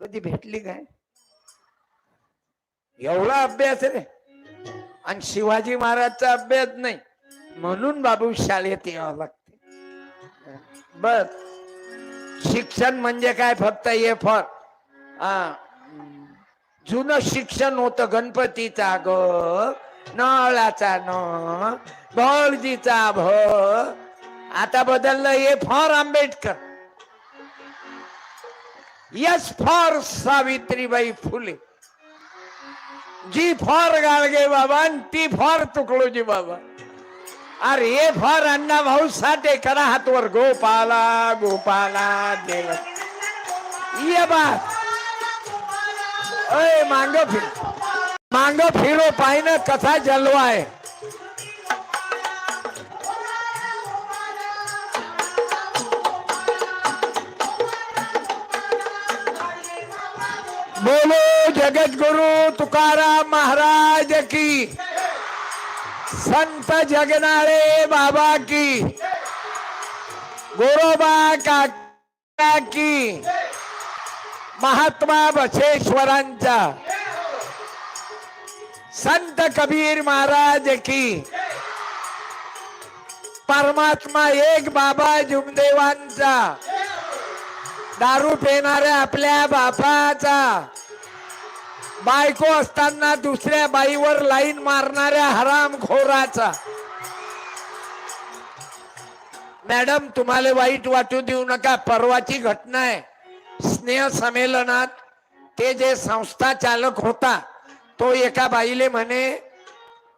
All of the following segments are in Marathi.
कधी भेटली काय? एवढा अभ्यास रे. आणि शिवाजी महाराजचा अभ्यास नाही म्हणून बाबू शाळेत यावं लागते. बर, शिक्षण म्हणजे काय? फक्त हे फॉर जुनं शिक्षण होतं गणपतीचा ग, नळाचा न, भौजीचा भ. आता बदललं हे for Ambedkar, S for Savitribai Phule, G for Gadge Baba, T for Tukdoji बाबा. अरे हे फॉर अण्णा भाऊ साठे. करा हातवर, गोपाला गोपाला देव. ये बात अय मांग फिर, मांग फिरो, पाहिन कसा जलवा आहे. बोलो जगत गुरु तुकाराम महाराज की, संत जगनाळे बाबा की, गोरोबा काका की, महात्मा बसवेश्वरांचा, संत कबीर महाराज की, परमात्मा एक बाबा जुमदेवांचा, दारू पिणाऱ्या आपल्या बापाचा, बायको असताना दुसऱ्या बाईवर लाईन मारणाऱ्या हरामखोराचा. मॅडम तुम्हाला वाईट वाटू देऊ नका, परवाची घटना आहे. स्नेह संमेलनात ते जे संस्था चालक होता तो एका बाईले म्हणे,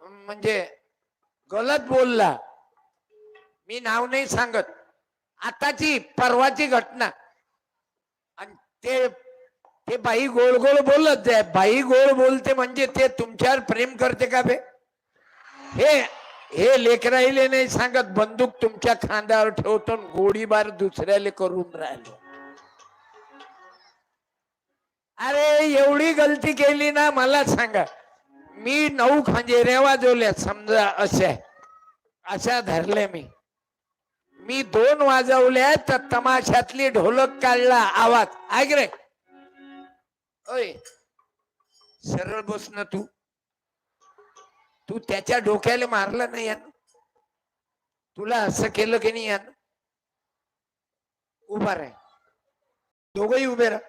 म्हणजे गलत बोलला. मी नाव नाही सांगत, आताची परवाची घटना. आणि ते बाई गोळ गोळ बोलत जाय. बाई गोळ बोलते म्हणजे ते तुमच्यावर प्रेम करते का बे? हे लेकराईले नाही सांगत, बंदूक तुमच्या खांद्यावर ठेवतो, गोळीबार दुसऱ्याले करून राहिलो. अरे एवढी गलती केली ना, मला सांगा. मी 9 खंजिऱ्या वाजवल्या समजा, अशा धरले. मी 2 वाजवल्या तर तमाशातली ढोलक काढला आवाज. ऐक रे, ओय सरळ बस ना. तू त्याच्या डोक्याला मारलं नाही यानं? तुला असं केलं की नाही यानं? उभा राह, दोघही उभे राहा.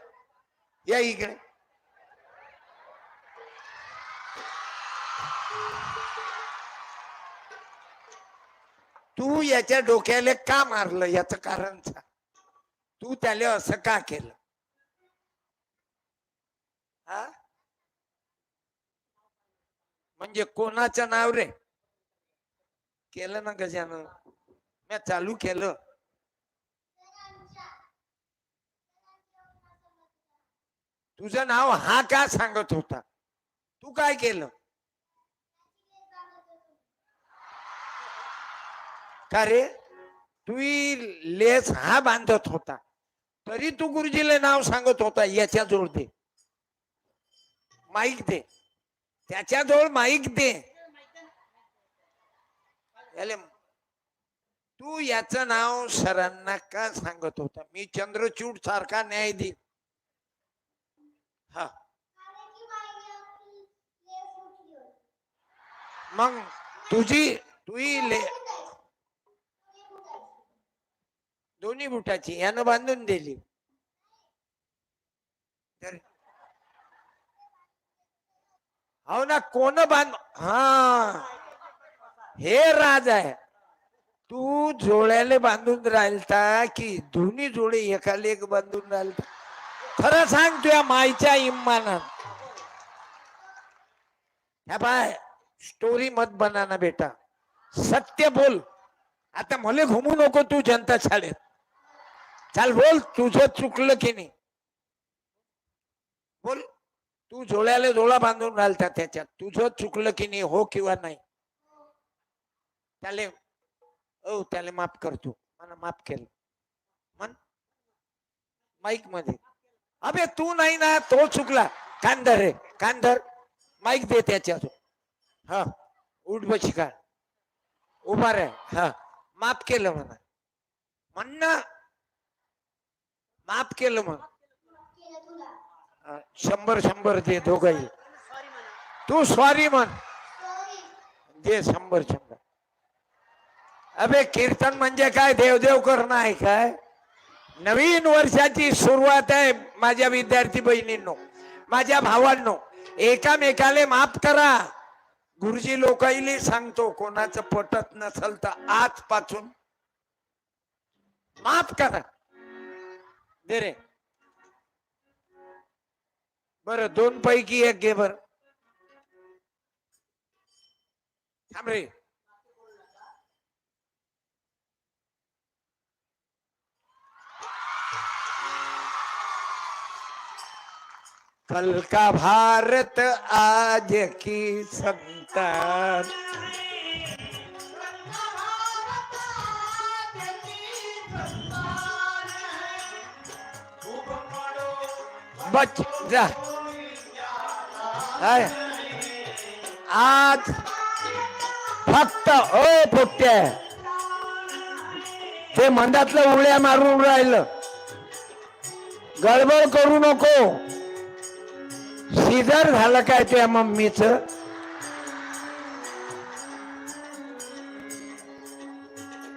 या इकडे. तू याच्या डोक्याला का मारलं याचं कारण सांग. तू त्याला असं का केलं? हा, म्हणजे कोणाचं नाव रे? केलं ना गजानन, मी चालू केलं. तुझं नाव हा का सांगत होता? तू काय केलं? का रे, तू लेस हा बांधत होता तरी तू गुरुजीला नाव सांगत होता. याच्या जोड दे, माईक दे, त्याच्या जवळ माईक दे. तू याचं नाव सरांना का सांगत होता? मी चंद्रचूड सारखा न्यायाधीश. हा, मग तुझी दोन्ही बुटाची यानं बांधून दिली. हो ना, कोण बांध. हा, हे राज आहे. तू जोड्याले बांधून राहिलता की दोन्ही जोडे एकाला एक बांधून राहिलता? खरं सांग तुझ्या माईच्या इम्मानात. ह्या बाय, स्टोरी मत बनाना बेटा, सत्य बोल. आता मला घुमू नको तू जनता शाळेत. चाल बोल, तुझं चुकलं की नाही बोल. तू जोड्याला जोडा बांधून राहिलता, त्याच्यात तुझं चुकलं की नाही? हो किंवा नाही? त्याला माफ करतो, मला माफ केलं म्हण माईक मध्ये. अबे तू नाही ना, तो चुकला. कांधर रे, कांधर माईक दे त्याच्यात. हा, उठ बशी का, उभा रे. हा, माफ केलं म्हणा, म्हण ना, माफ केलं म्हण. 100 100 दे दोघही. तू सॉरी म्हण, दे 100 100. अबे कीर्तन म्हणजे काय देवदेव करणं आहे काय? नवीन वर्षाची सुरुवात आहे माझ्या विद्यार्थी बहिणींनो, माझ्या भावांनो. एकामेकाले माफ करा. गुरुजी लोकाईले सांगतो, कोणाचं पटत नसल तर आजपासून माफ करा. दे रे. बर 2 पैकी 1 घे बर. थांब रे. कल का भारत आज की संतान, बच जा. आज फक्त ओ पोट्या, ते मंदातलं उड्या मारून राहिलं. गडबड करू नको. सीझर झालं काय त्या मम्मीच?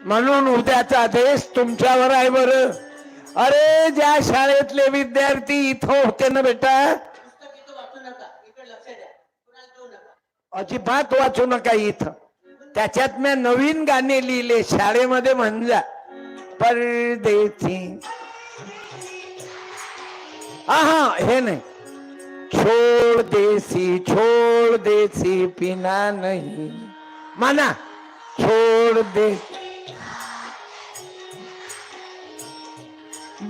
म्हणून उद्याचा देश तुमच्यावर आहे बर. अरे ज्या शाळेतले विद्यार्थी इथं होते ना बेटा, अजिबात वाचू नका इथं. त्याच्यात मी नवीन गाणे लिहिले शाळेमध्ये म्हणजा. परदेसी, हा हे नाही. छोड़ देसी पीना नहीं, माना छोड़ दे.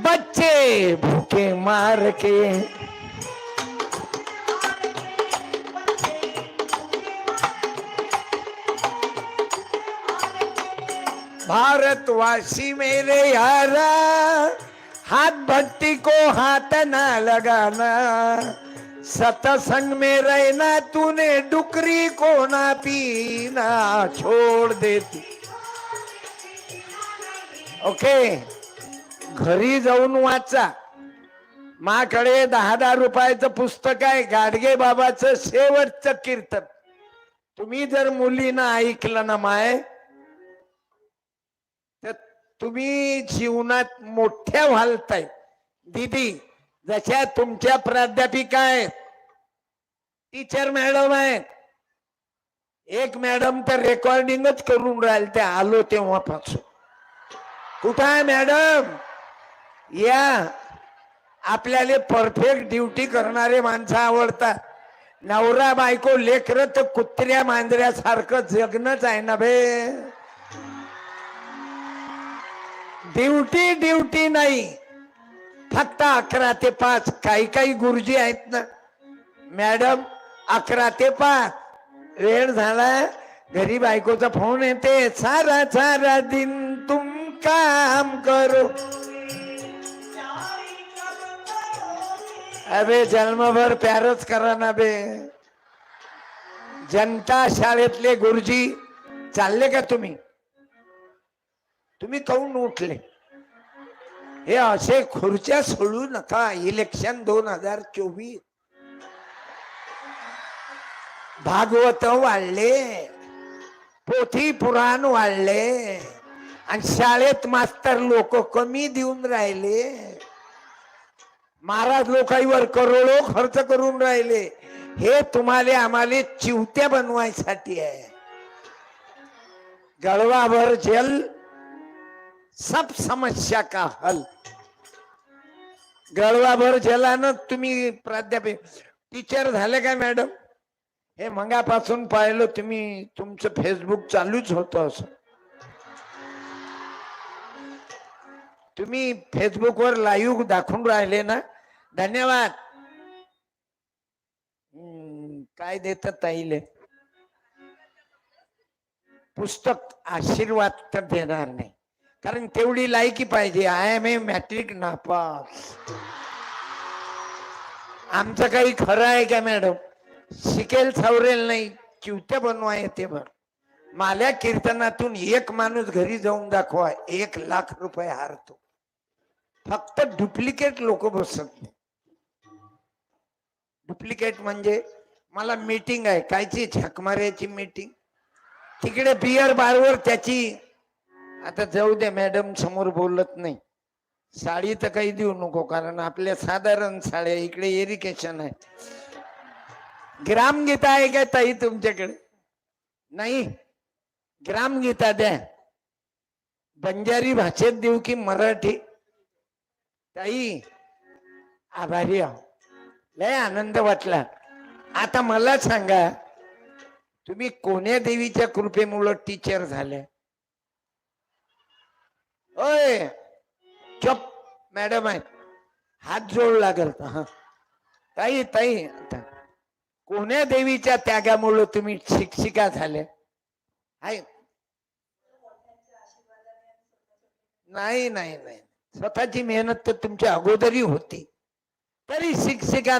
बच्चे भूखे मार के, भारतवासी मेरे यारा, हाथ भट्टी को हाथ ना लगाना. सतसंग में रहना तूने, डुकरी को ना पीना. छोड़ देती. ओके, घरी जाऊन वाचा. माकडे 10-10 रुपयाचं पुस्तक आहे, गाडगे बाबाचं शेवटचं कीर्तन. तुम्ही जर मुलीनं ऐकलं ना माय, तर तुम्ही जीवनात मोठ्या व्हालताय. दीदी जशा तुमच्या प्राध्यापिका आहेत, टीचर मॅडम आहेत. एक मॅडम तर रेकॉर्डिंगच करून राहील त्या आलो तेव्हापासून. कुठं आहे मॅडम? या. आपल्याला परफेक्ट ड्युटी करणारे माणसं आवडतात. नवरा बायको लेकर तर कुत्र्या मांजऱ्यासारखं जगणंच आहे ना बे. ड्युटी नाही, फक्त 11 ते 5. काही गुरुजी आहेत ना मॅडम, 11 ते 5 वेळ झाला, घरी बायकोचा फोन येते, सारा दिन तुम काम करो. अबे जन्मभर प्यारच करा ना बे. जनता शाळेतले गुरुजी चालले का तुम्ही? तुम्ही काऊन उठले? हे असे खुर्च्या सोडू नका. इलेक्शन 2024. भागवत वाढले, पोथी पुराण वाढले, आणि शाळेत मास्तर लोक कमी देऊन राहिले. महाराज लोकांवर करोडो खर्च करून राहिले. हे तुम्हाला आम्हाला चिवत्या बनवायसाठी आहे. गळवाभर जल, सब समस्या का हल. गळवाभर जलानं तुम्ही प्राध्यापक टीचर झाले काय मॅडम? हे मंगापासून पाहिलं तुम्ही, तुमचं फेसबुक चालूच होतं असं. तुम्ही फेसबुकवर लाईव्ह दाखवून राहिले ना, धन्यवाद. काय देतात ताईले? पुस्तक आशीर्वाद तर देणार नाही, कारण तेवढी लायकी पाहिजे. आय एम ए मॅट्रिक नापास. आमचं काही खरं आहे का मॅडम? शिकेल सवरेल नाही, चिवत्या बनवा येते भर. माल्या कीर्तनातून एक माणूस घरी जाऊन दाखवा, 1 लाख रुपये हारतो. फक्त डुप्लिकेट लोक बसत नाही. डुप्लिकेट म्हणजे मला मीटिंग आहे, कायची झकमाऱ्याची मीटिंग, तिकडे बियर बारवर त्याची. आता जाऊ दे, मॅडम समोर बोलत नाही. साडी तर काही देऊ नको, कारण आपल्या साधारण साड्या, इकडे इरिगेशन आहे. ग्रामगीता आहे काय ताई तुमच्याकडे? नाही, ग्रामगीता द्या. बंजारी भाषेत देऊ की मराठी? ताई आभारी आहो, लय आनंद वाटला. आता मला सांगा, तुम्ही कोण्या देवीच्या कृपेमुळे टीचर झाले? ओय चप, मॅडम आहेत, हात जोड लागल. हा ताई ताई, आता कोण्या देवीच्या त्यागामुळे तुम्ही शिक्षिका झाले? आहे? नाही नाही नाही, स्वतःची मेहनत तर तुमच्या अगोदरी होती, तरी शिक्षिका